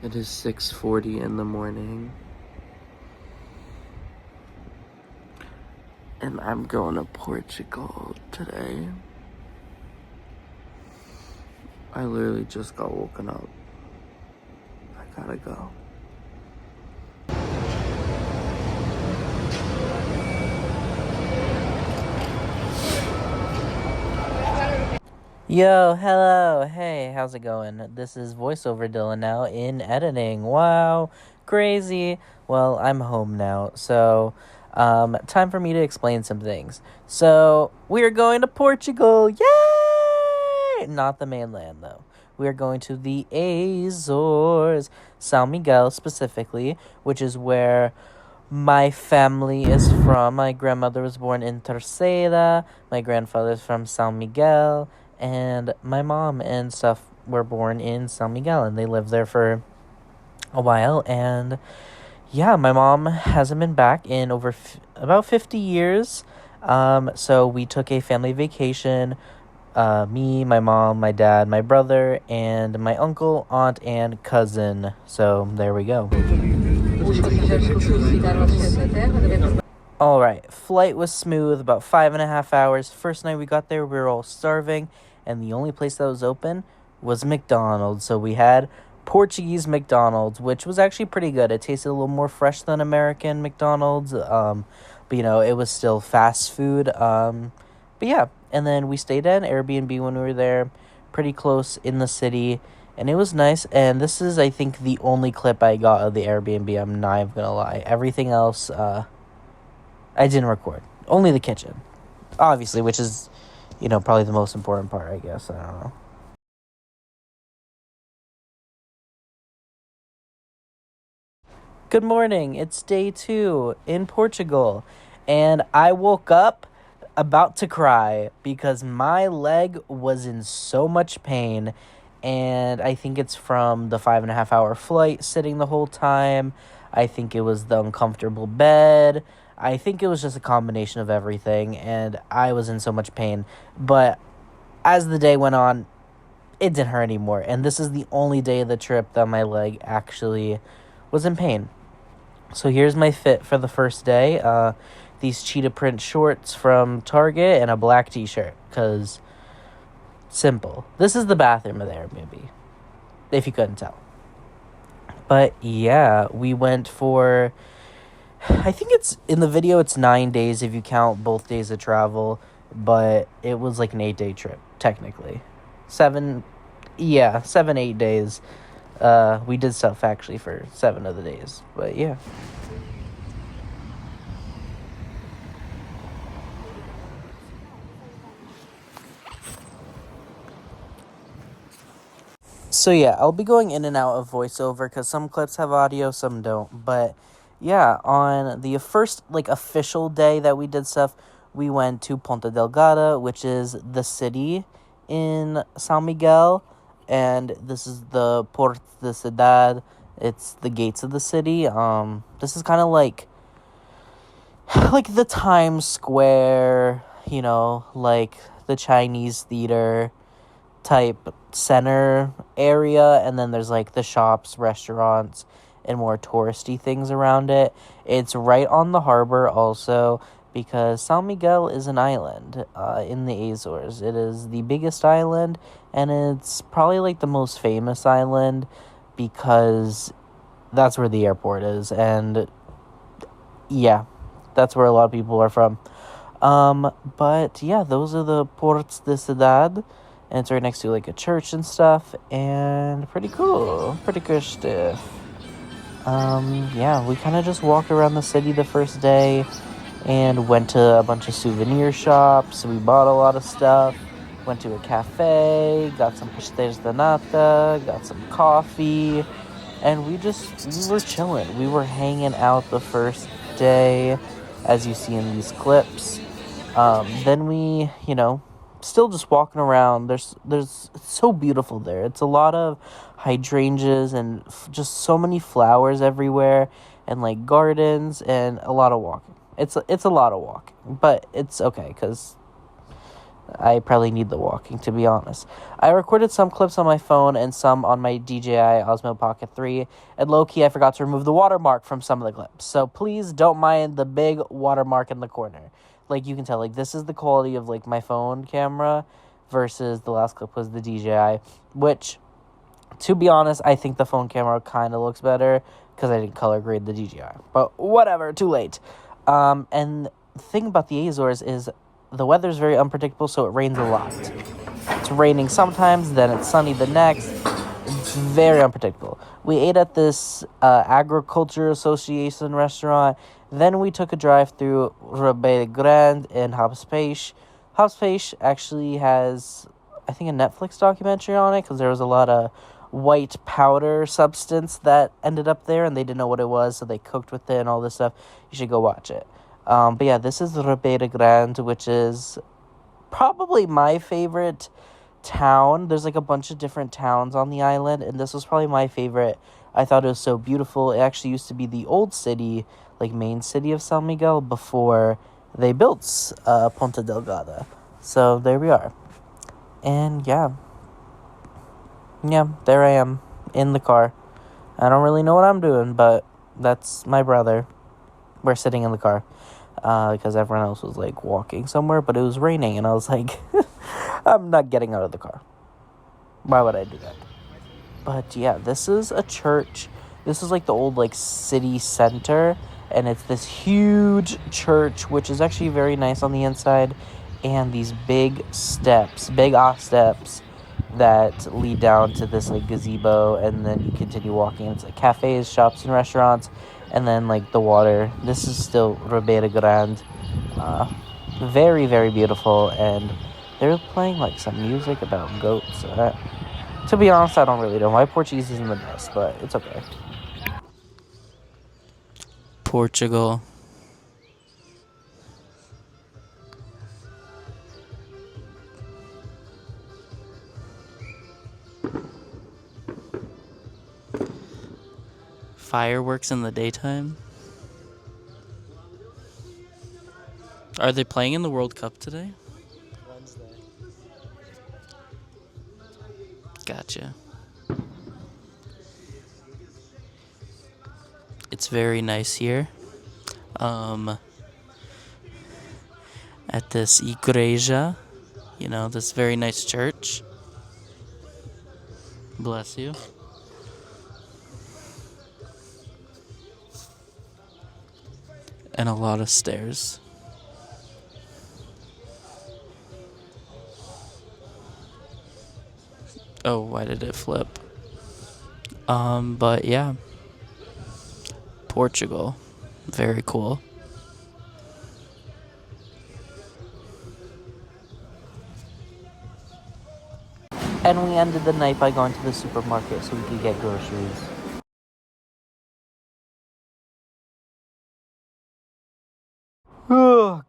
It is 6:40 in the morning, and I'm going to Portugal today. I literally just got woken up. I gotta go. Yo, hello, hey, how's it going? This is voiceover Dylan now in editing. Wow, crazy. Well, I'm home now, so time for me to explain some things. So, we are going to Portugal, yay! Not the mainland, though. We are going to the Azores, São Miguel specifically, which is where my family is from. My grandmother was born in Terceira, my grandfather's from São Miguel, and my mom and stuff were born in San Miguel, and they lived there for a while. And yeah, my mom hasn't been back in over about 50 years. So we took a family vacation. Me, my mom, my dad, my brother, and my uncle, aunt, and cousin. So there we go. Alright, flight was smooth, about 5.5 hours. First night we got there, we were all starving, and the only place that was open was McDonald's. So we had Portuguese McDonald's, which was actually pretty good. It tasted a little more fresh than American McDonald's, but it was still fast food. But yeah, and then we stayed at an Airbnb when we were there, pretty close in the city, and it was nice. And this is, I think, the only clip I got of the Airbnb, I'm not even gonna lie. Everything else, I didn't record. Only the kitchen, obviously, which is, probably the most important part, I guess. I don't know. Good morning. It's day 2 in Portugal, and I woke up about to cry because my leg was in so much pain, and I think it's from the 5.5 hour flight, sitting the whole time. I think it was the uncomfortable bed. I think it was just a combination of everything, and I was in so much pain. But as the day went on, it didn't hurt anymore, and this is the only day of the trip that my leg actually was in pain. So here's my fit for the first day. These cheetah print shorts from Target and a black t-shirt, because simple. This is the bathroom of the Airbnb, if you couldn't tell. But yeah, we went for, I think it's, in the video it's 9 days if you count both days of travel, but it was like an 8-day trip, technically. 8 days. We did stuff actually for 7 of the days, but yeah. So yeah, I'll be going in and out of voiceover because some clips have audio, some don't. But yeah, on the first official day that we did stuff, we went to Ponta Delgada, which is the city in São Miguel, and this is the Porto de Cidade. It's the gates of the city. This is kind of like the Times Square, like the Chinese theater type center area, and then there's the shops, restaurants, and more touristy things around it. It's right on the harbor also, because São Miguel is an island in the Azores. It is the biggest island, and it's probably the most famous island because that's where the airport is, and yeah, that's where a lot of people are from. But yeah, those are the Portos de Cidade, and it's right next to a church and stuff, and pretty cool stuff. Yeah, we kind of just walked around the city the first day and went to a bunch of souvenir shops. We bought a lot of stuff, went to a cafe, got some pastéis de nata, got some coffee, and we were chilling. We were hanging out the first day, as you see in these clips. Then we, still just walking around. It's so beautiful there. It's a lot of hydrangeas and just so many flowers everywhere, and gardens, and a lot of walking. It's a lot of walking, but it's okay because I probably need the walking, to be honest. I recorded some clips on my phone and some on my DJI Osmo Pocket 3, and low-key I forgot to remove the watermark from some of the clips. So please don't mind the big watermark in the corner. Like, you can tell, like, this is the quality of, like, my phone camera versus the last clip was the DJI, which, to be honest, I think the phone camera kind of looks better because I didn't color grade the DJI. But whatever, too late. And the thing about the Azores is the weather's very unpredictable, so it rains a lot. It's raining sometimes, then it's sunny the next. It's very unpredictable. We ate at this Agriculture Association restaurant. Then we took a drive through Ribeira Grande and Habs-Peixe. Habs-Peixe actually has, I think, a Netflix documentary on it because there was a lot of white powder substance that ended up there, and they didn't know what it was, so they cooked with it and all this stuff. You should go watch it. But yeah, this is Ribeira Grande, which is probably my favorite town. There's like a bunch of different towns on the island, and this was probably my favorite. I thought it was so beautiful. It actually used to be the old city, like main city of San Miguel, before they built Ponta Delgada. So there we are. And yeah, there I am in the car. I don't really know what I'm doing, but that's my brother. We're sitting in the car because everyone else was like walking somewhere, but it was raining, and I was like, I'm not getting out of the car. Why would I do that? But yeah, this is a church. This is like the old like city center, and it's this huge church, which is actually very nice on the inside, and these big steps that lead down to this like gazebo, and then you continue walking. It's like cafes, shops, and restaurants, and then like the water. This is still Ribeira Grande. Very, very beautiful, and they're playing like some music about goats. To be honest, I don't really know. My Portuguese isn't the best, but it's okay. Portugal. Fireworks in the daytime. Are they playing in the World Cup today? Wednesday. Gotcha. It's very nice here. At this igreja, this very nice church. Bless you. And a lot of stairs. Oh, why did it flip? But yeah. Portugal. Very cool. And we ended the night by going to the supermarket so we could get groceries.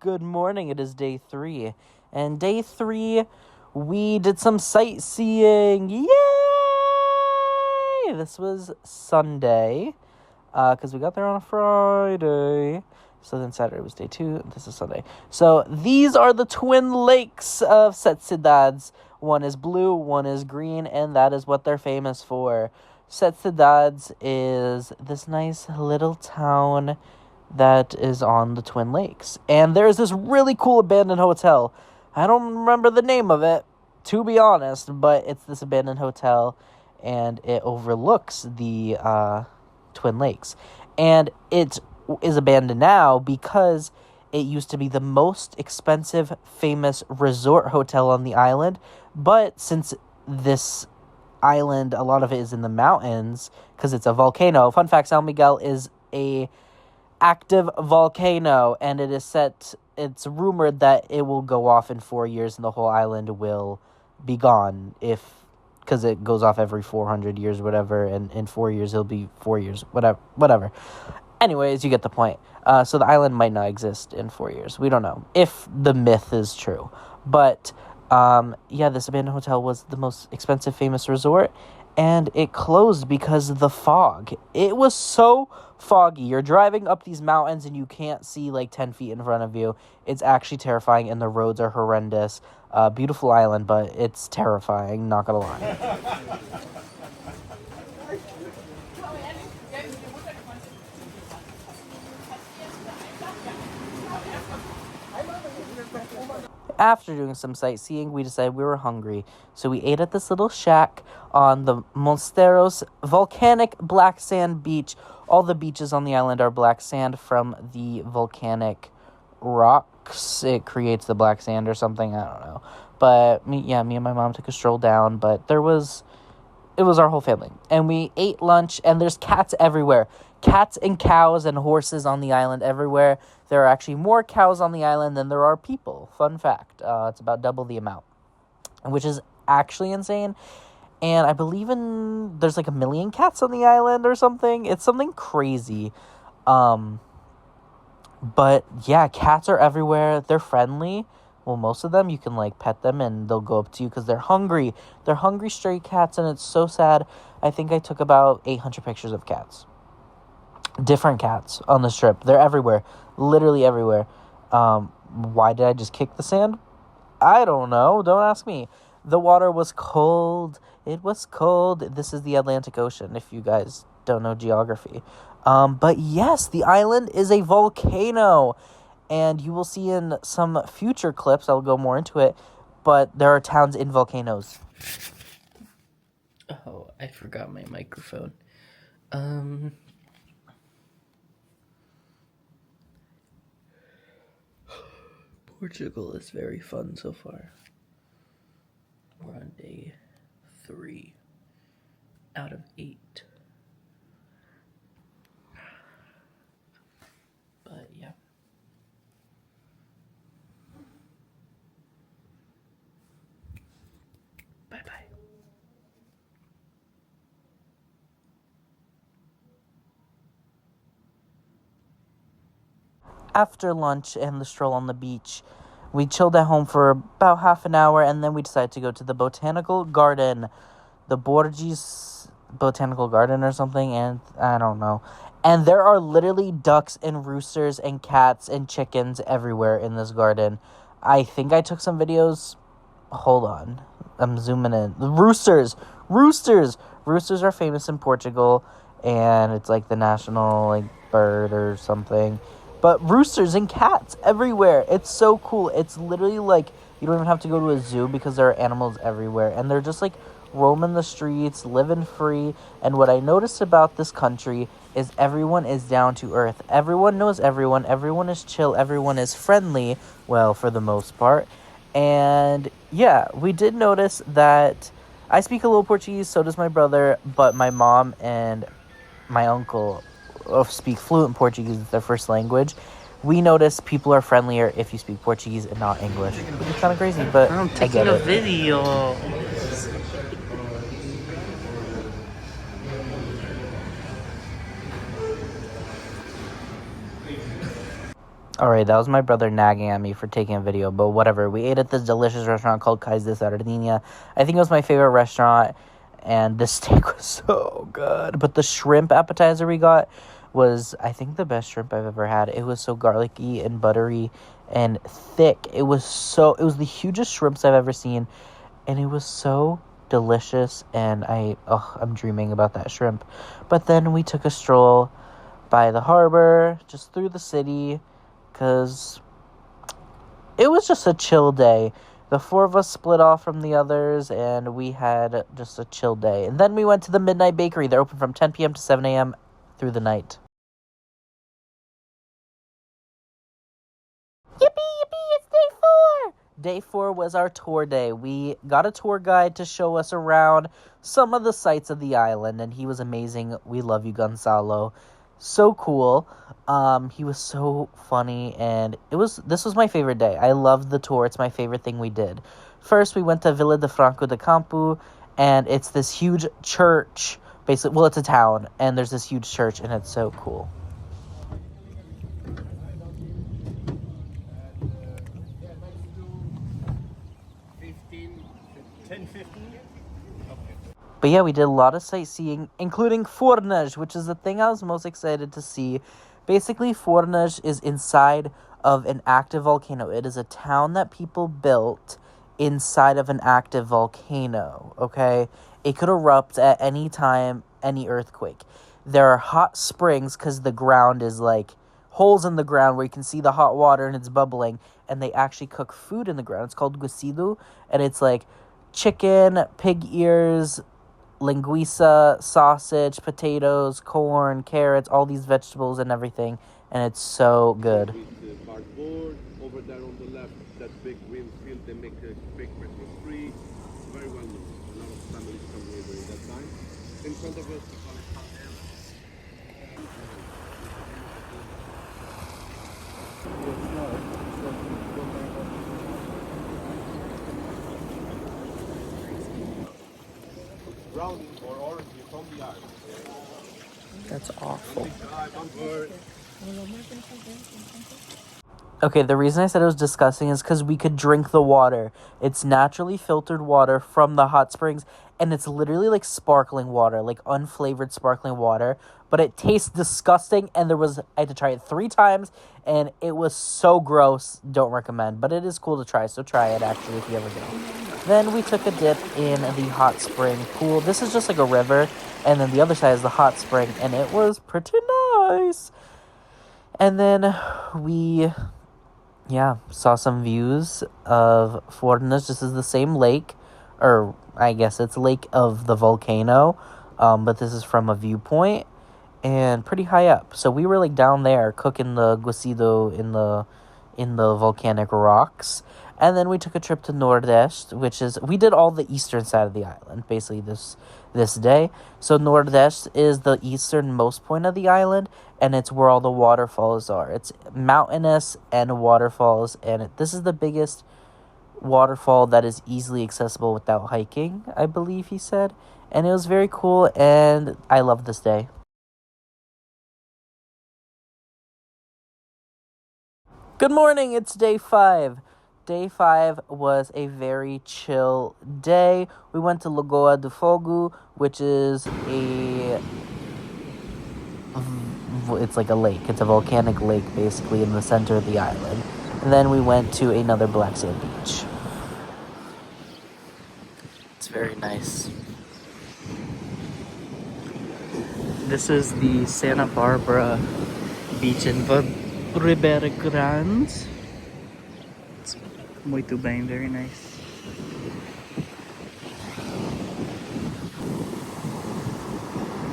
Good morning. It is day 3. And day 3, we did some sightseeing. Yay! This was Sunday. Because we got there on a Friday. So then Saturday was day 2, and this is Sunday. So these are the twin lakes of Sete Cidades. One is blue, one is green, and that is what they're famous for. Sete Cidades is this nice little town that is on the Twin Lakes. And there's this really cool abandoned hotel. I don't remember the name of it, to be honest, but it's this abandoned hotel, and it overlooks the Twin Lakes. And it is abandoned now because it used to be the most expensive, famous resort hotel on the island. But since this island, a lot of it is in the mountains because it's a volcano. Fun fact, San Miguel is a active volcano, and it's rumored that it will go off in 4 years and the whole island will be gone because it goes off every 400 years or whatever, and in 4 years it'll be 4 years, whatever. Anyways, you get the point. So the island might not exist in 4 years. We don't know if the myth is true. But, this abandoned hotel was the most expensive, famous resort. and it closed because of the fog. It was so foggy. You're driving up these mountains and you can't see like 10 feet in front of you. It's actually terrifying, and the roads are horrendous. Beautiful island, but it's terrifying, not gonna lie. After doing some sightseeing, we decided we were hungry, so we ate at this little shack on the Monsteros volcanic black sand beach. All the beaches on the island are black sand from the volcanic rocks. It creates the black sand or something, I don't know. But me and my mom took a stroll down, but it was our whole family. And we ate lunch, and there's cats everywhere. Cats and cows and horses on the island everywhere. There are actually more cows on the island than there are people. Fun fact. It's about double the amount, which is actually insane. And I believe there's like 1 million cats on the island or something. It's something crazy. But yeah, cats are everywhere. They're friendly. Well, most of them, you can like pet them and they'll go up to you because they're hungry. They're hungry stray cats, and it's so sad. I think I took about 800 pictures of cats. Different cats on the strip. They're everywhere. Literally everywhere. Why did I just kick the sand? I don't know. Don't ask me. The water was cold. It was cold. This is the Atlantic Ocean, if you guys don't know geography. But yes, the island is a volcano. And you will see in some future clips, I'll go more into it, but there are towns in volcanoes. Oh, I forgot my microphone. Portugal is very fun so far. We're on day 3 out of 8. But yeah. Bye-bye. After lunch and the stroll on the beach, we chilled at home for about half an hour, and then we decided to go to the botanical garden. The Borges Botanical Garden or something, and I don't know. And there are literally ducks and roosters and cats and chickens everywhere in this garden. I think I took some videos. Hold on. I'm zooming in. Roosters! Roosters are famous in Portugal, and it's like the national like bird or something. But roosters and cats everywhere. It's so cool. It's literally like you don't even have to go to a zoo because there are animals everywhere. And they're just like roaming the streets, living free. And what I noticed about this country is everyone is down to earth. Everyone knows everyone. Everyone is chill. Everyone is friendly. Well, for the most part. And yeah, we did notice that I speak a little Portuguese, so does my brother. But my mom and my uncle speak fluent Portuguese as their first language. We notice people are friendlier if you speak Portuguese and not English. Which is kind of crazy, but I'm taking a video. Alright, that was my brother nagging at me for taking a video, but whatever. We ate at this delicious restaurant called Cais de Sardinha. I think it was my favorite restaurant, and the steak was so good. But the shrimp appetizer we got was, I think, the best shrimp I've ever had. It was so garlicky and buttery and thick. It was the hugest shrimps I've ever seen, and it was so delicious, and I'm dreaming about that shrimp. But then we took a stroll by the harbor, just through the city, because it was just a chill day. The 4 of us split off from the others, and we had just a chill day. And then we went to the Midnight Bakery. They're open from 10 p.m. to 7 a.m. through the night. Yippee, yippee, it's day 4! Day 4 was our tour day. We got a tour guide to show us around some of the sights of the island, and he was amazing. We love you, Gonzalo. So cool. He was so funny, and this was my favorite day. I loved the tour. It's my favorite thing we did. First, we went to Vila de Franco de Campo, and it's this huge church. Basically, well, it's a town, and there's this huge church, and it's so cool. But yeah, we did a lot of sightseeing, including Fornage, which is the thing I was most excited to see. Basically, Fornage is inside of an active volcano. It is a town that people built inside of an active volcano, okay? It could erupt at any time, any earthquake. There are hot springs because the ground is like holes in the ground where you can see the hot water and it's bubbling, and they actually cook food in the ground. It's called gusidu, and it's like chicken, pig ears, linguiça, sausage, potatoes, corn, carrots, all these vegetables and everything, and it's so good. With cardboard over there on the left, that big green field, they make a big Christmas tree. Very well known. A lot of families come here during that time. In front of us, brown or orange from the island. That's awful. Bumper. Okay, the reason I said it was disgusting is because we could drink the water. It's naturally filtered water from the hot springs, and it's literally like sparkling water, like unflavored sparkling water. But it tastes disgusting, and I had to try it 3 times, and it was so gross. Don't recommend, but it is cool to try, so try it actually if you ever go. Then we took a dip in the hot spring pool. This is just like a river, and then the other side is the hot spring, and it was pretty nice. And then we saw some views of Fornas. This is the same lake, or I guess it's lake of the volcano, but this is from a viewpoint and pretty high up. So we were like down there cooking the guisado in the volcanic rocks. And then we took a trip to Nordeste, we did all the eastern side of the island, basically this day. So Nordeste is the easternmost point of the island, and it's where all the waterfalls are. It's mountainous and waterfalls, and this is the biggest waterfall that is easily accessible without hiking, I believe he said. And it was very cool, and I love this day. Good morning, it's day 5. Day 5 was a very chill day. We went to Lagoa do Fogo, which is it's like a lake. It's a volcanic lake, basically, in the center of the island. And then we went to another black sand beach. It's very nice. This is the Santa Barbara beach in Ribeira Grande. It's muito bem, very nice.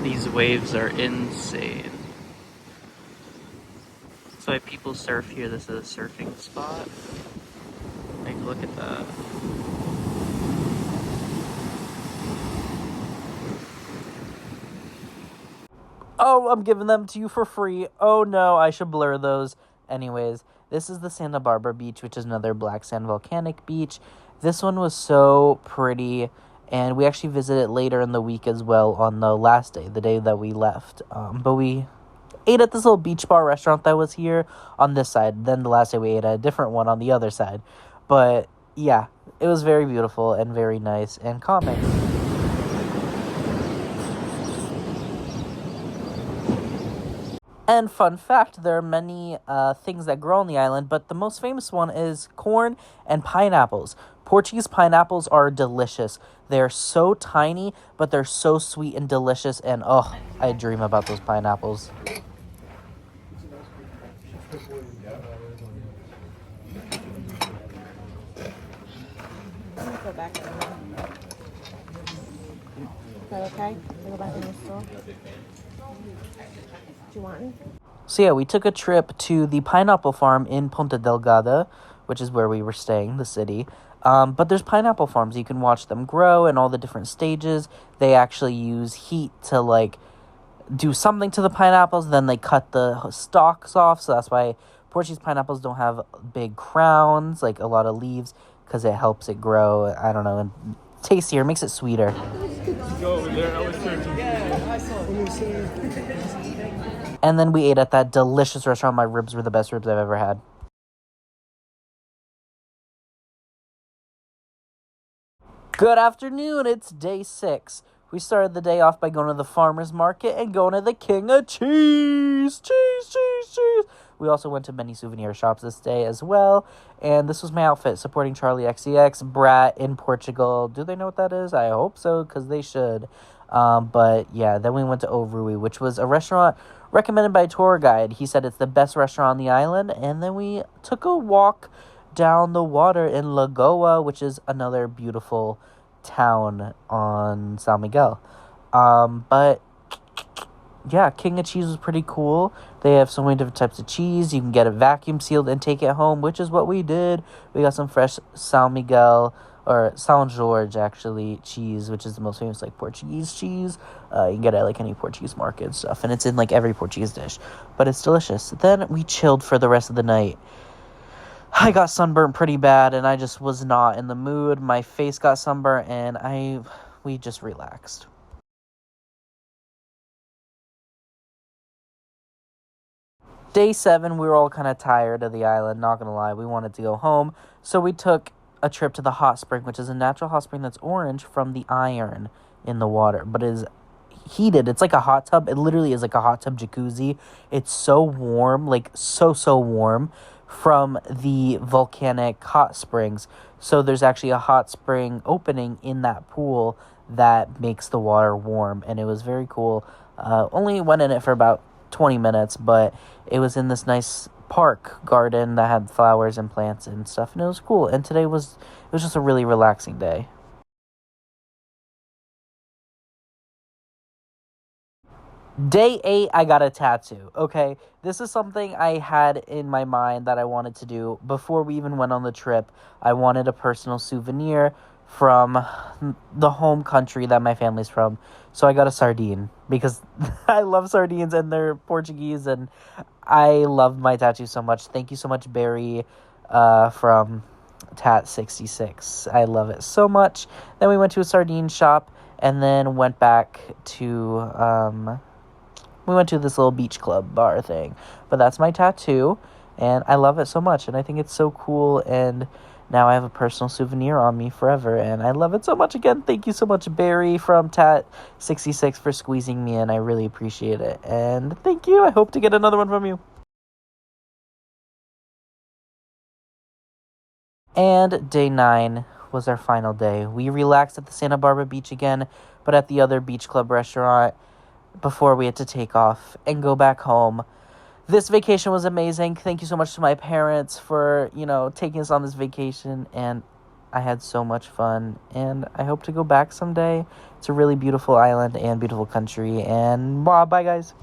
These waves are insane. That's why people surf here. This is a surfing spot. Like, look at that. Oh, I'm giving them to you for free. Oh no, I should blur those. Anyways, this is the Santa Barbara beach, which is another black sand volcanic beach. This one was so pretty, and we actually visited later in the week as well on the last day, the day that we left. But we ate at this little beach bar restaurant that was here on this side. Then the last day we ate at a different one on the other side. But yeah, it was very beautiful and very nice and calming. And fun fact, there are many things that grow on the island, but the most famous one is corn and pineapples. Portuguese pineapples are delicious. They're so tiny, but they're so sweet and delicious, and oh, I dream about those pineapples. Go back. Is that okay? Go back in the store. Do you want any? So yeah, we took a trip to the pineapple farm in Ponta Delgada, which is where we were staying, the city. But there's pineapple farms. You can watch them grow in all the different stages. They actually use heat to, like, do something to the pineapples. Then they cut the stalks off. So that's why Portuguese pineapples don't have big crowns, like a lot of leaves, because it helps it grow. I don't know, and tastier, makes it sweeter. And then we ate at that delicious restaurant. My ribs were the best ribs I've ever had. Good afternoon, it's day 6. We started the day off by going to the farmer's market and going to the King of Cheese. Cheese, cheese, cheese. We also went to many souvenir shops this day as well. And this was my outfit, supporting Charlie XCX, Brat in Portugal. Do they know what that is? I hope so, because they should. But yeah, then we went to Overui, which was a restaurant recommended by a tour guide. He said it's the best restaurant on the island. And then we took a walk down the water in Lagoa, which is another beautiful town on San Miguel. But yeah, King of Cheese was pretty cool. They have so many different types of cheese. You can get it vacuum sealed and take it home, which is what we did. We got some fresh San Miguel, or São Jorge, actually, cheese, which is the most famous, like, Portuguese cheese. You can get it at, like, any Portuguese market and stuff, and it's in, like, every Portuguese dish. But it's delicious. Then we chilled for the rest of the night. I got sunburnt pretty bad, and I just was not in the mood. My face got sunburnt, and we just relaxed. Day 7, we were all kind of tired of the island, not gonna lie. We wanted to go home, so we took a trip to the hot spring, which is a natural hot spring that's orange from the iron in the water, but it is heated. It's like a hot tub. It literally is like a hot tub jacuzzi. It's so warm, like so warm from the volcanic hot springs. So there's actually a hot spring opening in that pool that makes the water warm, and it was very cool. Only went in it for about 20 minutes, but it was in this nice park garden that had flowers and plants and stuff, and it was cool. And today was just a really relaxing day. Day 8, I got a tattoo. Okay, this is something I had in my mind that I wanted to do before we even went on the trip. I wanted a personal souvenir from the home country that my family's from. So I got a sardine because I love sardines and they're Portuguese, and I love my tattoo so much. Thank you so much, Barry, from Tat 66. I love it so much. Then we went to a sardine shop and then went back to we went to this little beach club bar thing. But that's my tattoo, and I love it so much, and I think it's so cool, and now I have a personal souvenir on me forever, and I love it so much. Again, thank you so much, Barry from Tat66, for squeezing me in. I really appreciate it, and thank you. I hope to get another one from you. And day 9 was our final day. We relaxed at the Santa Barbara beach again, but at the other beach club restaurant before we had to take off and go back home. This vacation was amazing. Thank you so much to my parents for, taking us on this vacation, and I had so much fun, and I hope to go back someday. It's a really beautiful island and beautiful country, and bye guys.